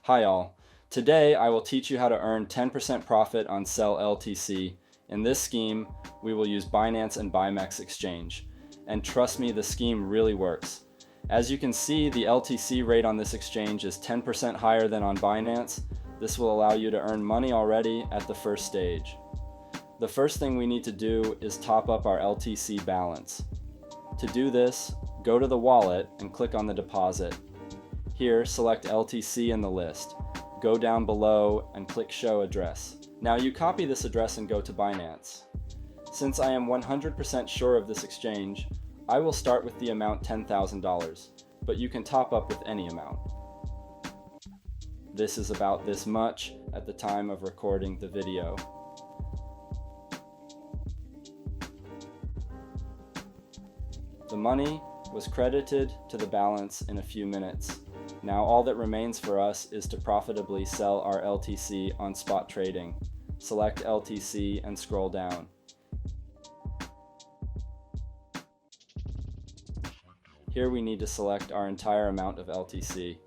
Hi all. Today I will teach you how to earn 10% profit on Sell LTC. In this scheme, we will use Binance and Bimex exchange. And trust me, the scheme really works. As you can see, the LTC rate on this exchange is 10% higher than on Binance. This will allow you to earn money already at the first stage. The first thing we need to do is top up our LTC balance. To do this, go to the wallet and click on the deposit. Here, select LTC in the list. Go down below and click Show Address. Now you copy this address and go to Binance. Since I am 100% sure of this exchange, I will start with the amount $10,000, but you can top up with any amount. This is about this much at the time of recording the video. The money was credited to the balance in a few minutes. Now all that remains for us is to profitably sell our LTC on spot trading. Select LTC and scroll down. Here we need to select our entire amount of LTC.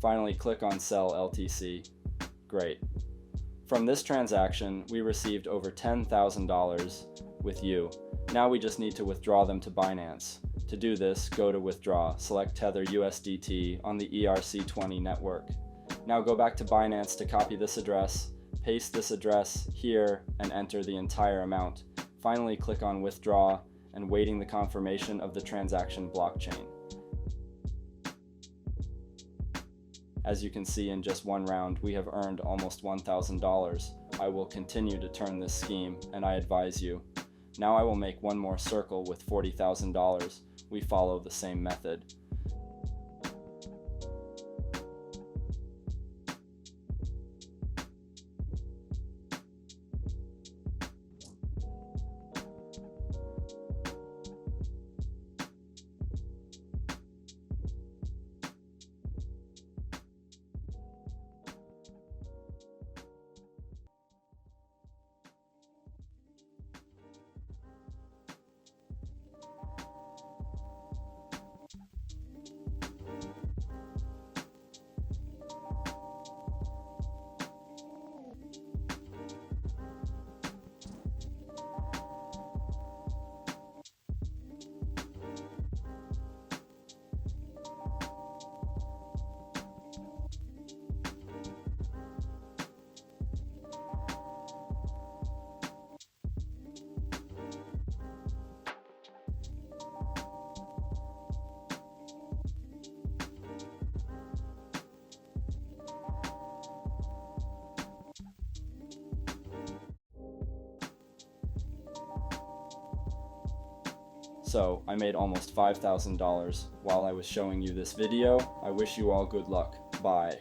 Finally, click on Sell LTC. Great. From this transaction, we received over $10,000 with you. Now we just need to withdraw them to Binance. To do this, go to Withdraw, select Tether USDT on the ERC20 network. Now go back to Binance to copy this address, paste this address here, and enter the entire amount. Finally, click on Withdraw and waiting the confirmation of the transaction blockchain. As you can see, in just one round, we have earned almost $1,000. I will continue to turn this scheme, and I advise you. Now I will make one more circle with $40,000. We follow the same method. So I made almost $5,000 while I was showing you this video. I wish you all good luck. Bye.